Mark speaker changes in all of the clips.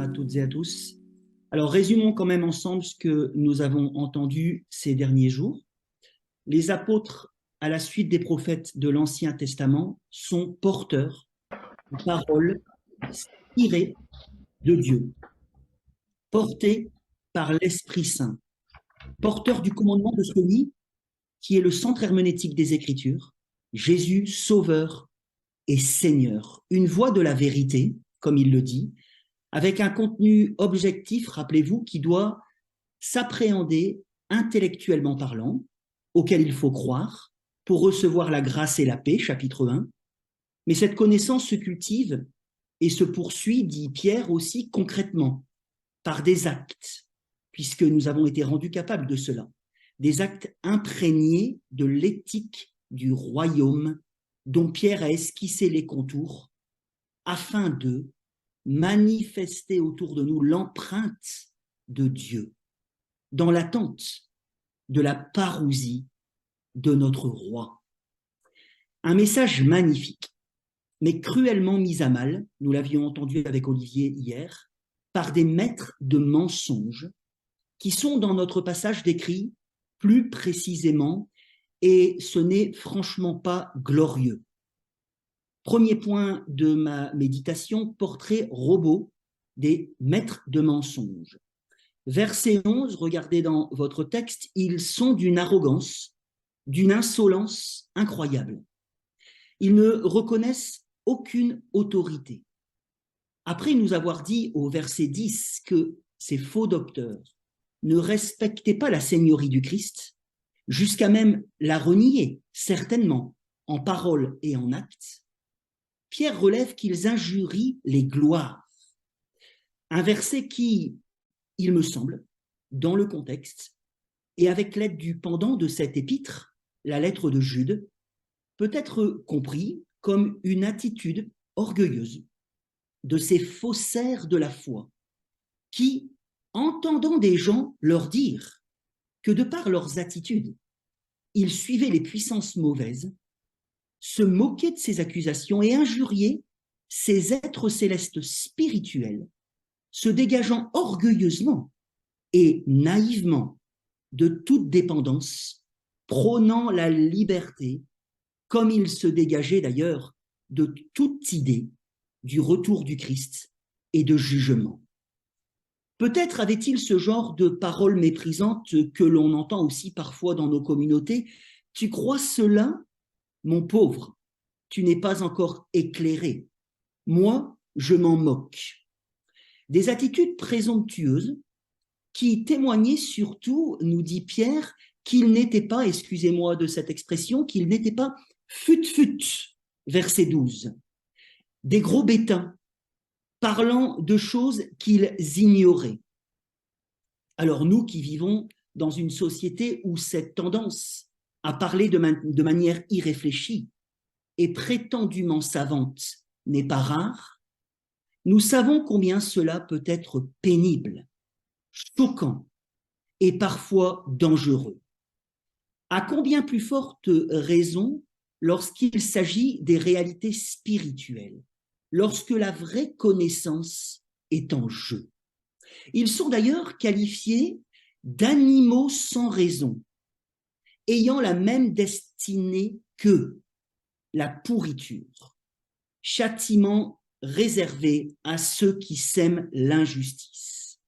Speaker 1: à toutes et à tous. Alors, résumons quand même ensemble ce que nous avons entendu ces derniers jours. Les apôtres, à la suite des prophètes de l'Ancien Testament, sont porteurs de paroles inspirées de Dieu, portés par l'Esprit Saint, porteurs du commandement de celui qui est le centre herméneutique des Écritures, Jésus, Sauveur et Seigneur, une voix de la vérité, comme il le dit, avec un contenu objectif, rappelez-vous, qui doit s'appréhender intellectuellement parlant, auquel il faut croire pour recevoir la grâce et la paix, chapitre 1. Mais cette connaissance se cultive et se poursuit, dit Pierre, aussi concrètement, par des actes, puisque nous avons été rendus capables de cela, des actes imprégnés de l'éthique du royaume dont Pierre a esquissé les contours, afin de manifester autour de nous l'empreinte de Dieu, dans l'attente de la parousie de notre roi. Un message magnifique, mais cruellement mis à mal, nous l'avions entendu avec Olivier hier, par des maîtres de mensonges qui sont dans notre passage décrit plus précisément, et ce n'est franchement pas glorieux. Premier point de ma méditation, portrait robot des maîtres de mensonges. Verset 11, regardez dans votre texte, ils sont d'une arrogance, d'une insolence incroyable. Ils ne reconnaissent aucune autorité. Après nous avoir dit au verset 10 que ces faux docteurs ne respectaient pas la seigneurie du Christ, jusqu'à même la renier, certainement, en parole et en acte, Pierre relève qu'ils injurient les gloires. Un verset qui, il me semble, dans le contexte, et avec l'aide du pendant de cette épître, la lettre de Jude, peut être compris comme une attitude orgueilleuse de ces faussaires de la foi, qui, entendant des gens leur dire que de par leurs attitudes, ils suivaient les puissances mauvaises, se moquaient de ces accusations et injuriaient ces êtres célestes spirituels, se dégageant orgueilleusement et naïvement de toute dépendance, prônant la liberté, comme il se dégageait d'ailleurs de toute idée du retour du Christ et de jugement. Peut-être avait-il ce genre de paroles méprisantes que l'on entend aussi parfois dans nos communautés. Tu crois cela, mon pauvre, tu n'es pas encore éclairé. Moi, je m'en moque. Des attitudes présomptueuses qui témoignaient surtout, nous dit Pierre, qu'il n'était pas, excusez-moi de cette expression, qu'il n'était pas fut-fut, verset 12. Des gros bétains parlant de choses qu'ils ignoraient. Alors nous qui vivons dans une société où cette tendance à parler de manière irréfléchie et prétendument savante n'est pas rare, nous savons combien cela peut être pénible, choquant et parfois dangereux. À combien plus forte raison lorsqu'il s'agit des réalités spirituelles, lorsque la vraie connaissance est en jeu. Ils sont d'ailleurs qualifiés d'animaux sans raison, ayant la même destinée qu'eux, la pourriture, châtiment réservé à ceux qui sèment l'injustice.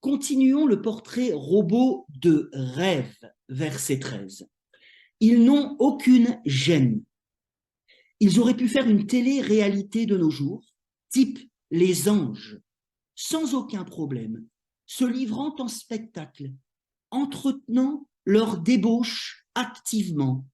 Speaker 1: Continuons le portrait robot de rêve, verset 13. Ils n'ont aucune gêne. Ils auraient pu faire une télé-réalité de nos jours, type Les Anges, sans aucun problème, se livrant en spectacle, entretenant leur débauche activement,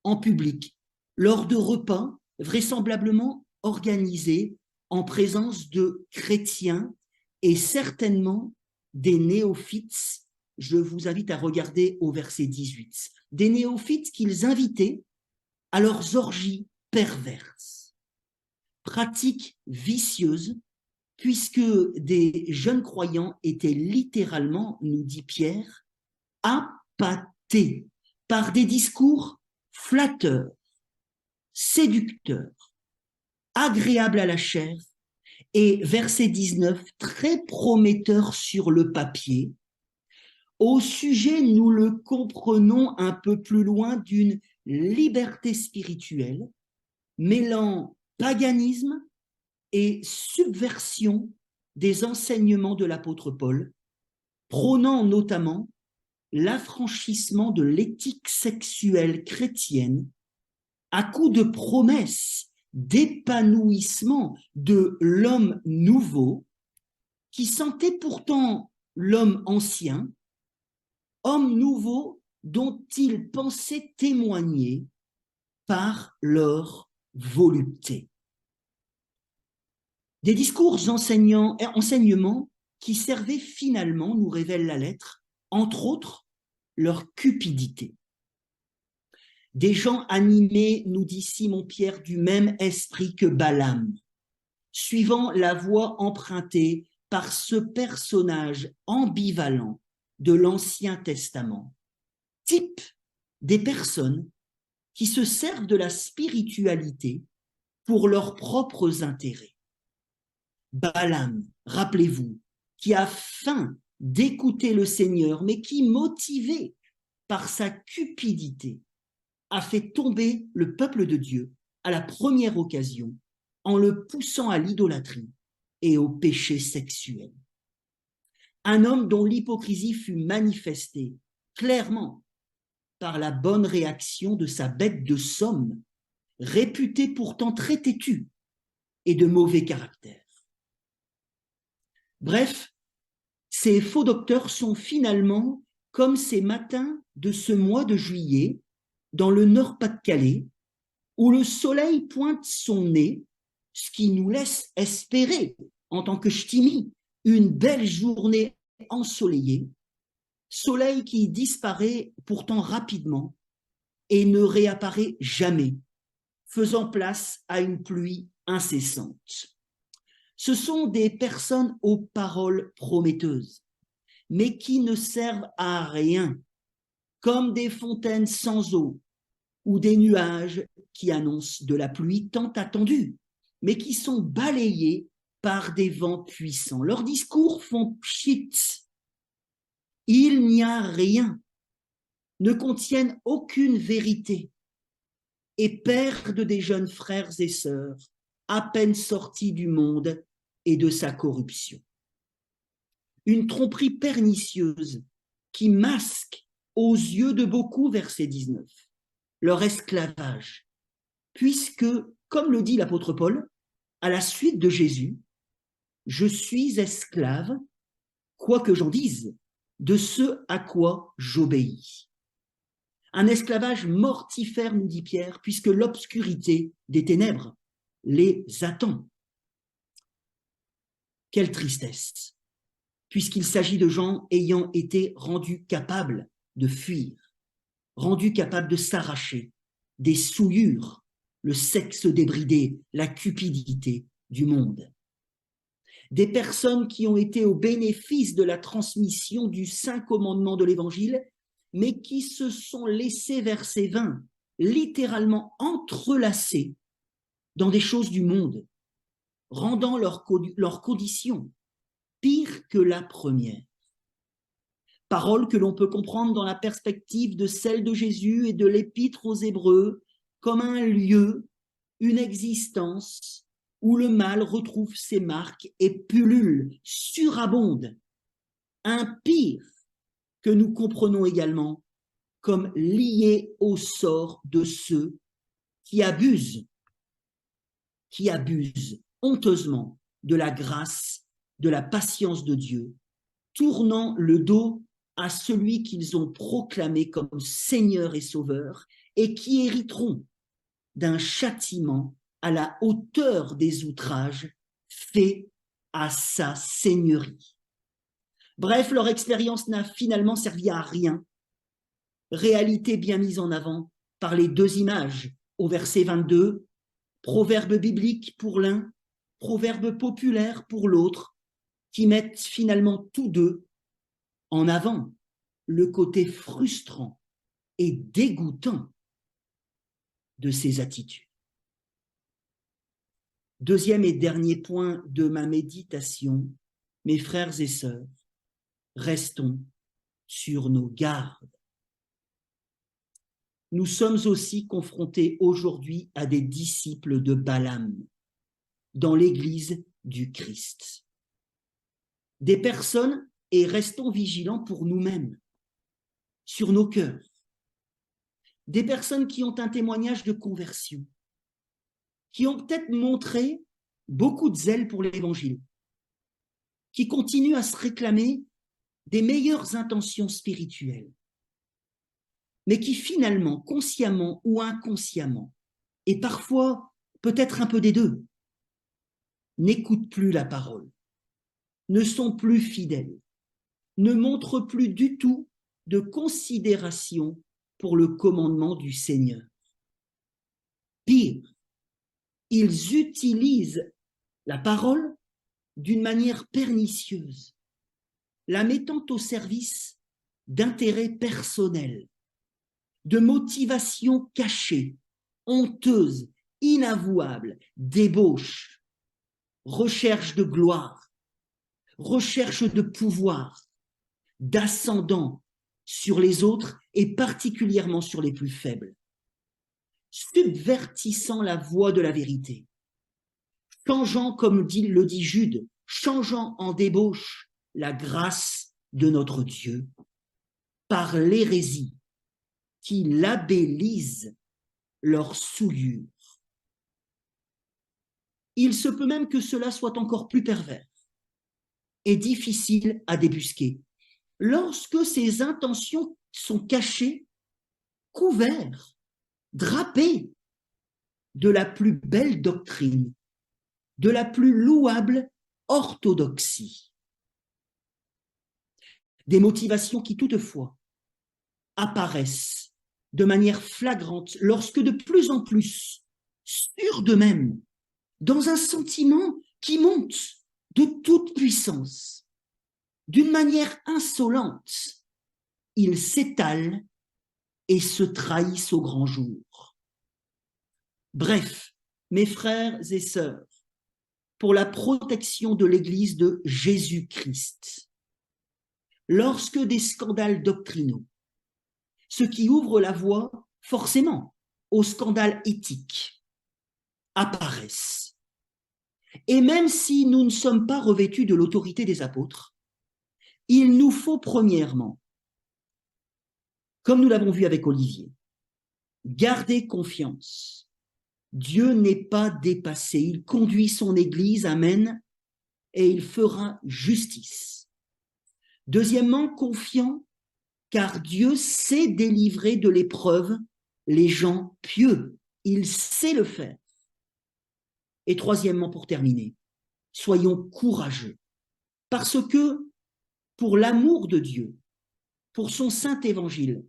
Speaker 1: en public, lors de repas vraisemblablement organisés en présence de chrétiens et certainement des néophytes. Je vous invite à regarder au verset 18. Des néophytes qu'ils invitaient à leurs orgies perverses, pratiques vicieuses, puisque des jeunes croyants étaient littéralement, nous dit Pierre, appâtés par des discours flatteurs, séducteurs, agréables à la chair Et verset 19, très prometteur sur le papier, au sujet, nous le comprenons un peu plus loin, d'une liberté spirituelle, mêlant paganisme et subversion des enseignements de l'apôtre Paul, prônant notamment l'affranchissement de l'éthique sexuelle chrétienne à coup de promesses d'épanouissement de l'homme nouveau qui sentait pourtant l'homme ancien, homme nouveau dont ils pensaient témoigner par leur volupté. Des discours enseignements qui servaient finalement, nous révèle la lettre, entre autres, leur cupidité. Des gens animés, nous dit Simon-Pierre, du même esprit que Balaam, suivant la voie empruntée par ce personnage ambivalent de l'Ancien Testament, type des personnes qui se servent de la spiritualité pour leurs propres intérêts. Balaam, rappelez-vous, qui a faim d'écouter le Seigneur, mais qui, motivé par sa cupidité, a fait tomber le peuple de Dieu à la première occasion en le poussant à l'idolâtrie et au péché sexuel. Un homme dont l'hypocrisie fut manifestée clairement par la bonne réaction de sa bête de somme, réputée pourtant très têtue et de mauvais caractère. Bref, ces faux docteurs sont finalement comme ces matins de ce mois de juillet dans le Nord-Pas-de-Calais, où le soleil pointe son nez, ce qui nous laisse espérer, en tant que ch'timi, une belle journée ensoleillée, soleil qui disparaît pourtant rapidement et ne réapparaît jamais, faisant place à une pluie incessante. Ce sont des personnes aux paroles prometteuses, mais qui ne servent à rien, comme des fontaines sans eau ou des nuages qui annoncent de la pluie tant attendue, mais qui sont balayés par des vents puissants. Leurs discours font pchit. Il n'y a rien, ne contiennent aucune vérité et perdent des jeunes frères et sœurs à peine sortis du monde et de sa corruption. Une tromperie pernicieuse qui masque aux yeux de beaucoup, verset 19, leur esclavage, puisque, comme le dit l'apôtre Paul, à la suite de Jésus, je suis esclave, quoi que j'en dise, de ce à quoi j'obéis. Un esclavage mortifère, nous dit Pierre, puisque l'obscurité des ténèbres les attend. Quelle tristesse, puisqu'il s'agit de gens ayant été rendus capables de fuir, rendus capables de s'arracher des souillures, le sexe débridé, la cupidité du monde. Des personnes qui ont été au bénéfice de la transmission du saint commandement de l'Évangile, mais qui se sont laissées, verset 20, littéralement entrelacées dans des choses du monde, rendant leur condition pire que la première. Parole que l'on peut comprendre dans la perspective de celle de Jésus et de l'Épître aux Hébreux comme un lieu, une existence où le mal retrouve ses marques et pullule, surabonde. Un pire que nous comprenons également comme lié au sort de ceux qui abusent honteusement de la grâce, de la patience de Dieu, tournant le dos à celui qu'ils ont proclamé comme Seigneur et Sauveur et qui hériteront d'un châtiment à la hauteur des outrages faits à sa seigneurie. Bref, leur expérience n'a finalement servi à rien. Réalité bien mise en avant par les deux images au verset 22, proverbe biblique pour l'un, proverbe populaire pour l'autre, qui mettent finalement tous deux en avant le côté frustrant et dégoûtant de ces attitudes. Deuxième et dernier point de ma méditation, mes frères et sœurs, restons sur nos gardes. Nous sommes aussi confrontés aujourd'hui à des disciples de Balaam dans l'Église du Christ. Des personnes, et restons vigilants pour nous-mêmes, sur nos cœurs. Des personnes qui ont un témoignage de conversion, qui ont peut-être montré beaucoup de zèle pour l'Évangile, qui continuent à se réclamer des meilleures intentions spirituelles, mais qui finalement, consciemment ou inconsciemment, et parfois peut-être un peu des deux, n'écoutent plus la parole, ne sont plus fidèles, ne montrent plus du tout de considération pour le commandement du Seigneur. Pire, ils utilisent la parole d'une manière pernicieuse, la mettant au service d'intérêts personnels, de motivations cachées, honteuses, inavouables, débauche, recherche de gloire, recherche de pouvoir, d'ascendant sur les autres et particulièrement sur les plus faibles, subvertissant la voie de la vérité, changeant, comme le dit Jude, changeant en débauche la grâce de notre Dieu par l'hérésie qui labellise leur souillure. Il se peut même que cela soit encore plus pervers et difficile à débusquer lorsque ces intentions sont cachées, couvertes, drapées de la plus belle doctrine, de la plus louable orthodoxie. Des motivations qui toutefois apparaissent de manière flagrante lorsque de plus en plus, sûrs d'eux-mêmes, dans un sentiment qui monte de toute puissance, d'une manière insolente, ils s'étalent et se trahissent au grand jour. Bref, mes frères et sœurs, pour la protection de l'Église de Jésus-Christ, lorsque des scandales doctrinaux, ce qui ouvre la voie forcément aux scandales éthiques, apparaissent, et même si nous ne sommes pas revêtus de l'autorité des apôtres, il nous faut premièrement, comme nous l'avons vu avec Olivier, garder confiance. Dieu n'est pas dépassé, il conduit son Église, amen, et il fera justice. Deuxièmement, confiant, car Dieu sait délivrer de l'épreuve les gens pieux, il sait le faire. Et troisièmement, pour terminer, soyons courageux, parce que pour l'amour de Dieu, pour son saint évangile,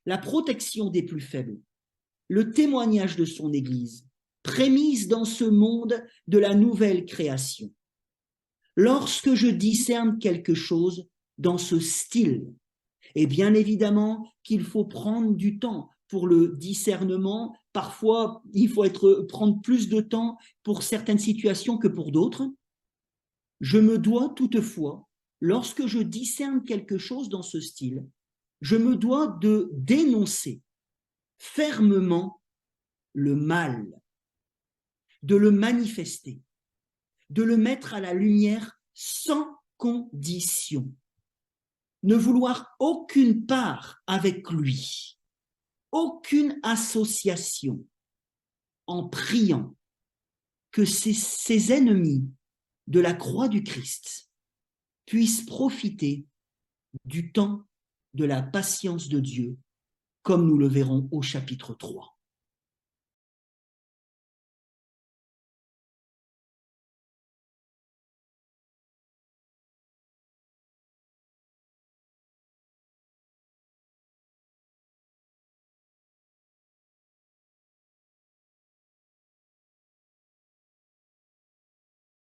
Speaker 1: la protection des plus faibles, le témoignage de son Église, prémisse dans ce monde de la nouvelle création. Lorsque je discerne quelque chose dans ce style, et bien évidemment qu'il faut prendre du temps pour le discernement, parfois il faut prendre plus de temps pour certaines situations que pour d'autres, je me dois toutefois, lorsque je discerne quelque chose dans ce style, je me dois de dénoncer fermement le mal, de le manifester, de le mettre à la lumière sans condition, ne vouloir aucune part avec lui, aucune association, en priant que ses ennemis de la croix du Christ puissent profiter du temps de la patience de Dieu, comme nous le verrons au chapitre 3.